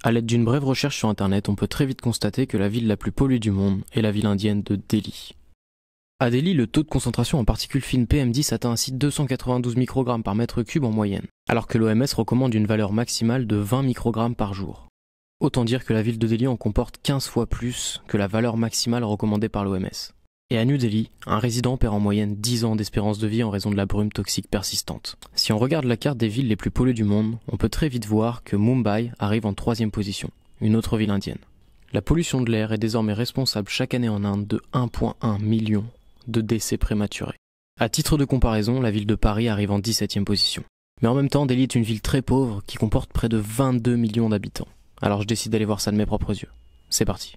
À l'aide d'une brève recherche sur internet, on peut très vite constater que la ville la plus polluée du monde est la ville indienne de Delhi. À Delhi, le taux de concentration en particules fines PM10 atteint ainsi 292 microgrammes par mètre cube en moyenne, alors que l'OMS recommande une valeur maximale de 20 microgrammes par jour. Autant dire que la ville de Delhi en comporte 15 fois plus que la valeur maximale recommandée par l'OMS. Et à New Delhi, un résident perd en moyenne 10 ans d'espérance de vie en raison de la brume toxique persistante. Si on regarde la carte des villes les plus polluées du monde, on peut très vite voir que Mumbai arrive en 3e position, une autre ville indienne. La pollution de l'air est désormais responsable chaque année en Inde de 1,1 million de décès prématurés. À titre de comparaison, la ville de Paris arrive en 17e position. Mais en même temps, Delhi est une ville très pauvre qui comporte près de 22 millions d'habitants. Alors je décide d'aller voir ça de mes propres yeux. C'est parti.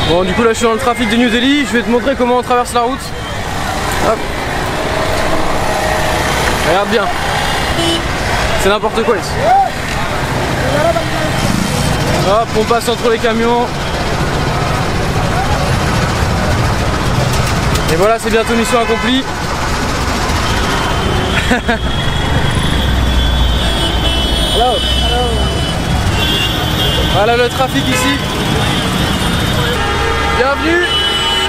Bon, du coup là je suis dans le trafic de New Delhi, je vais te montrer comment on traverse la route. Hop. Regarde bien. C'est n'importe quoi ici. Hop, on passe entre les camions. Et voilà, c'est bientôt mission accomplie. Hello. Voilà le trafic ici. Bienvenue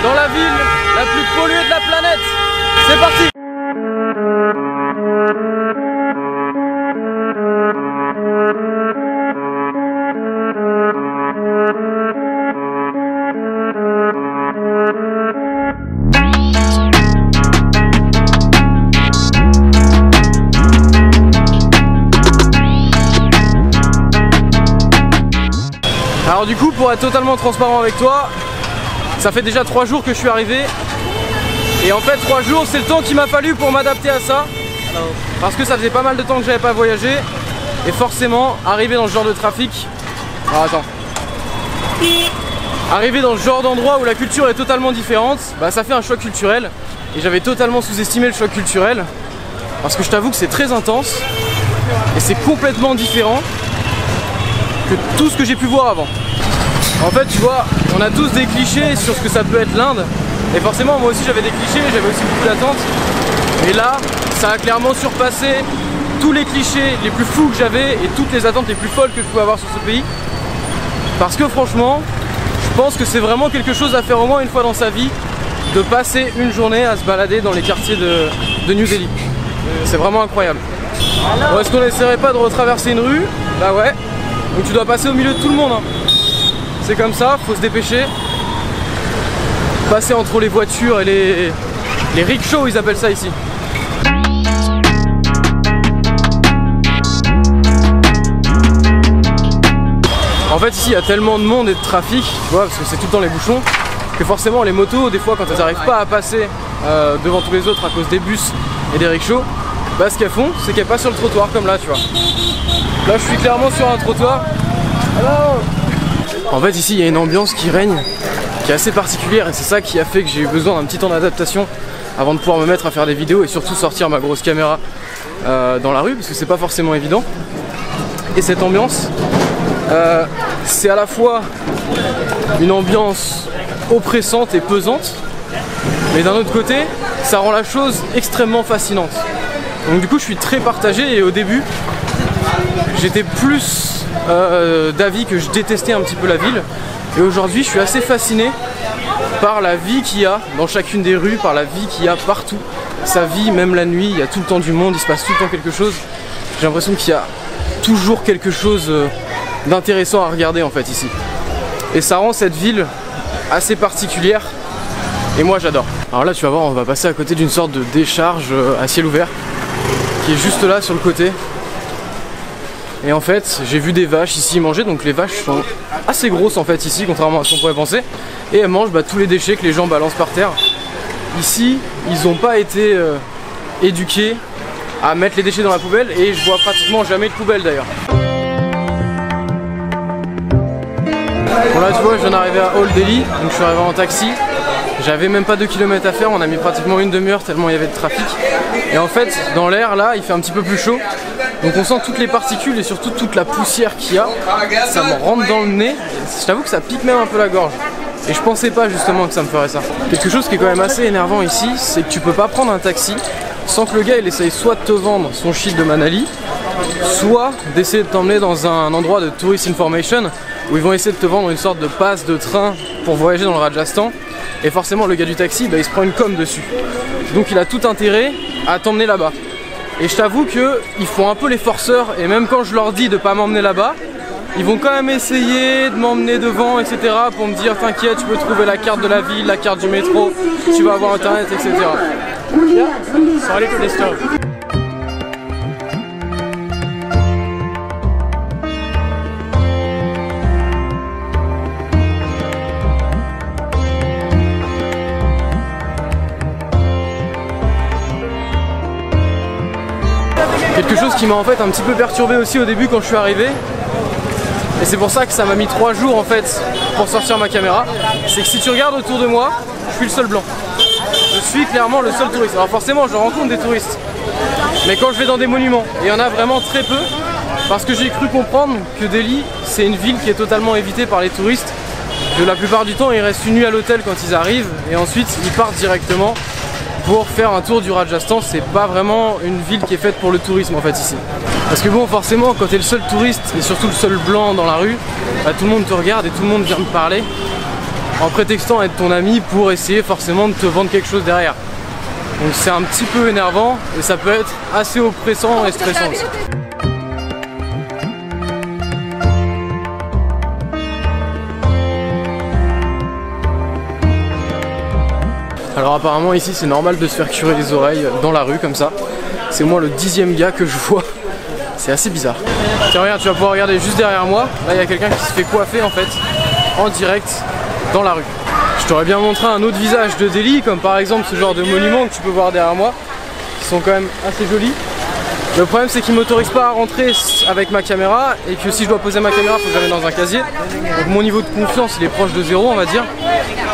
dans la ville la plus polluée de la planète. C'est parti! Alors du coup, pour être totalement transparent avec toi, ça fait déjà 3 jours que je suis arrivé. Et en fait 3 jours c'est le temps qu'il m'a fallu pour m'adapter à ça. Parce que ça faisait pas mal de temps que j'avais pas voyagé. Et forcément, arriver dans ce genre de trafic... Alors attends. Arriver dans ce genre d'endroit où la culture est totalement différente, bah ça fait un choc culturel. Et j'avais totalement sous-estimé le choc culturel. Parce que je t'avoue que c'est très intense. Et c'est complètement différent que tout ce que j'ai pu voir avant. En fait, tu vois, on a tous des clichés sur ce que ça peut être l'Inde. Et forcément, moi aussi j'avais des clichés, j'avais aussi beaucoup d'attentes. Et là, ça a clairement surpassé tous les clichés les plus fous que j'avais et toutes les attentes les plus folles que je pouvais avoir sur ce pays. Parce que franchement, je pense que c'est vraiment quelque chose à faire au moins une fois dans sa vie, de passer une journée à se balader dans les quartiers de New Delhi. C'est vraiment incroyable. Bon, est-ce qu'on n'essaierait pas de retraverser une rue? Bah ouais. Donc tu dois passer au milieu de tout le monde, hein. C'est comme ça, faut se dépêcher. Passer entre les voitures et les rickshaws, ils appellent ça ici. En fait ici il y a tellement de monde et de trafic, tu vois, parce que c'est tout le temps les bouchons, que forcément les motos, des fois quand elles n'arrivent pas à passer devant tous les autres à cause des bus et des rickshaws, bah ce qu'elles font, c'est qu'elles passent sur le trottoir comme là, tu vois. Là je suis clairement sur un trottoir. Hello. En fait ici il y a une ambiance qui règne, qui est assez particulière, et c'est ça qui a fait que j'ai eu besoin d'un petit temps d'adaptation avant de pouvoir me mettre à faire des vidéos et surtout sortir ma grosse caméra dans la rue, parce que c'est pas forcément évident. Et cette ambiance, c'est à la fois une ambiance oppressante et pesante, mais d'un autre côté ça rend la chose extrêmement fascinante. Donc du coup je suis très partagé, et au début j'étais plus d'avis que je détestais un petit peu la ville, et aujourd'hui je suis assez fasciné par la vie qu'il y a dans chacune des rues, par la vie qu'il y a partout. Ça vit même la nuit, il y a tout le temps du monde, il se passe tout le temps quelque chose. J'ai l'impression qu'il y a toujours quelque chose d'intéressant à regarder en fait ici. Et ça rend cette ville assez particulière et moi j'adore. Alors là tu vas voir, on va passer à côté d'une sorte de décharge à ciel ouvert qui est juste là sur le côté. Et en fait j'ai vu des vaches ici manger, donc les vaches sont assez grosses en fait ici, contrairement à ce qu'on pourrait penser. Et elles mangent tous les déchets que les gens balancent par terre. Ici ils n'ont pas été éduqués à mettre les déchets dans la poubelle et je vois pratiquement jamais de poubelle d'ailleurs. Bon là tu vois, je viens d'arriver à Old Delhi, donc je suis arrivé en taxi. J'avais même pas 2 km à faire, on a mis pratiquement une demi-heure tellement il y avait de trafic. Et en fait, dans l'air là, il fait un petit peu plus chaud. Donc on sent toutes les particules et surtout toute la poussière qu'il y a. Ça me rentre dans le nez. Je t'avoue que ça pique même un peu la gorge. Et je pensais pas justement que ça me ferait ça. Quelque chose qui est quand même assez énervant ici, c'est que tu peux pas prendre un taxi sans que le gars il essaye soit de te vendre son shit de Manali, soit d'essayer de t'emmener dans un endroit de tourist information où ils vont essayer de te vendre une sorte de passe de train pour voyager dans le Rajasthan. Et forcément le gars du taxi il se prend une com dessus. Donc il a tout intérêt à t'emmener là-bas. Et je t'avoue qu'ils font un peu les forceurs, et même quand je leur dis de pas m'emmener là-bas, ils vont quand même essayer de m'emmener devant, etc. pour me dire t'inquiète, tu peux trouver la carte de la ville, la carte du métro, tu vas avoir internet, etc. Yeah. Sorry for disturb. Quelque chose qui m'a en fait un petit peu perturbé aussi au début quand je suis arrivé, et c'est pour ça que ça m'a mis 3 jours en fait pour sortir ma caméra, c'est que si tu regardes autour de moi, je suis le seul blanc. Je suis clairement le seul touriste. Alors forcément je rencontre des touristes, mais quand je vais dans des monuments, et il y en a vraiment très peu, parce que j'ai cru comprendre que Delhi c'est une ville qui est totalement évitée par les touristes, que la plupart du temps ils restent une nuit à l'hôtel quand ils arrivent, et ensuite ils partent directement pour faire un tour du Rajasthan. C'est pas vraiment une ville qui est faite pour le tourisme en fait ici. Parce que bon, forcément quand t'es le seul touriste et surtout le seul blanc dans la rue, tout le monde te regarde et tout le monde vient te parler en prétextant être ton ami pour essayer forcément de te vendre quelque chose derrière. Donc c'est un petit peu énervant et ça peut être assez oppressant et stressant aussi. Alors apparemment ici c'est normal de se faire curer les oreilles dans la rue comme ça. C'est moi le 10e gars que je vois. C'est assez bizarre. Tiens regarde, tu vas pouvoir regarder juste derrière moi. Là il y a quelqu'un qui se fait coiffer en fait en direct dans la rue. Je t'aurais bien montré un autre visage de Delhi, comme par exemple ce genre de monuments que tu peux voir derrière moi, qui sont quand même assez jolis. Le problème c'est qu'ils ne m'autorisent pas à rentrer avec ma caméra, et que si je dois poser ma caméra, il faut que j'aille dans un casier. Donc mon niveau de confiance il est proche de 0 on va dire.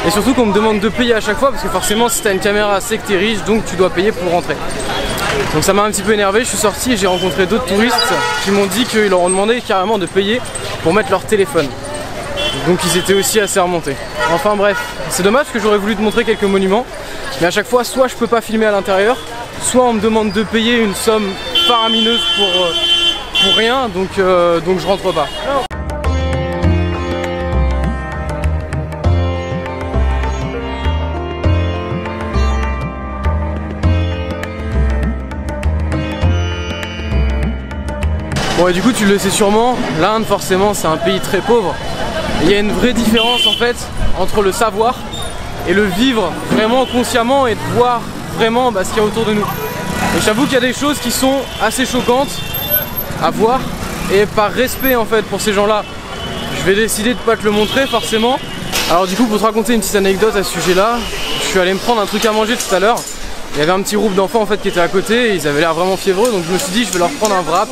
Et surtout qu'on me demande de payer à chaque fois, parce que forcément si tu as une caméra c'est que tu es riche, donc tu dois payer pour rentrer. Donc ça m'a un petit peu énervé, je suis sorti et j'ai rencontré d'autres touristes qui m'ont dit qu'ils leur ont demandé carrément de payer pour mettre leur téléphone. Donc ils étaient aussi assez remontés. Enfin bref, c'est dommage parce que j'aurais voulu te montrer quelques monuments, mais à chaque fois soit je peux pas filmer à l'intérieur, soit on me demande de payer une somme faramineuse pour rien, donc je rentre pas. Bon et du coup tu le sais sûrement, l'Inde forcément c'est un pays très pauvre. Il y a une vraie différence en fait entre le savoir et le vivre vraiment consciemment et de voir vraiment ce qu'il y a autour de nous. Et j'avoue qu'il y a des choses qui sont assez choquantes à voir, et par respect en fait pour ces gens-là, je vais décider de pas te le montrer forcément. Alors du coup pour te raconter une petite anecdote à ce sujet-là, je suis allé me prendre un truc à manger tout à l'heure. Il y avait un petit groupe d'enfants en fait qui était à côté et ils avaient l'air vraiment fiévreux, donc je me suis dit je vais leur prendre un wrap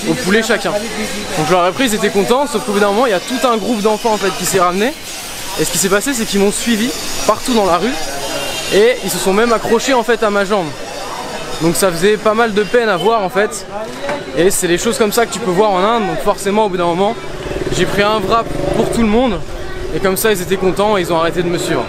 au poulet chacun. Donc je leur ai pris, ils étaient contents, sauf qu'au bout d'un moment il y a tout un groupe d'enfants en fait qui s'est ramené. Et ce qui s'est passé c'est qu'ils m'ont suivi partout dans la rue et ils se sont même accrochés en fait à ma jambe. Donc ça faisait pas mal de peine à voir en fait. Et c'est des choses comme ça que tu peux voir en Inde, donc forcément au bout d'un moment j'ai pris un wrap pour tout le monde. Et comme ça ils étaient contents et ils ont arrêté de me suivre.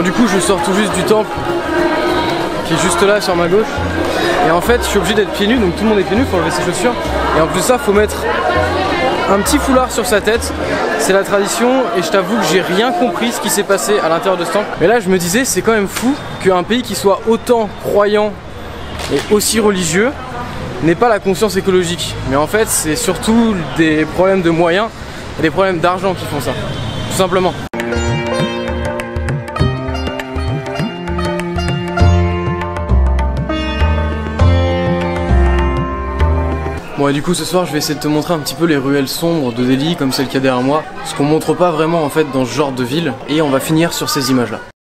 du coup je sors tout juste du temple qui est juste là sur ma gauche. Et en fait je suis obligé d'être pieds nus, donc tout le monde est pieds nus, faut enlever ses chaussures. Et en plus de ça faut mettre un petit foulard sur sa tête. C'est la tradition et je t'avoue que j'ai rien compris ce qui s'est passé à l'intérieur de ce temple. Mais là je me disais c'est quand même fou qu'un pays qui soit autant croyant et aussi religieux n'ait pas la conscience écologique. Mais en fait c'est surtout des problèmes de moyens et des problèmes d'argent qui font ça, tout simplement. Bon et du coup ce soir je vais essayer de te montrer un petit peu les ruelles sombres de Delhi comme celle qu'il y a derrière moi, ce qu'on montre pas vraiment en fait dans ce genre de ville, et on va finir sur ces images là.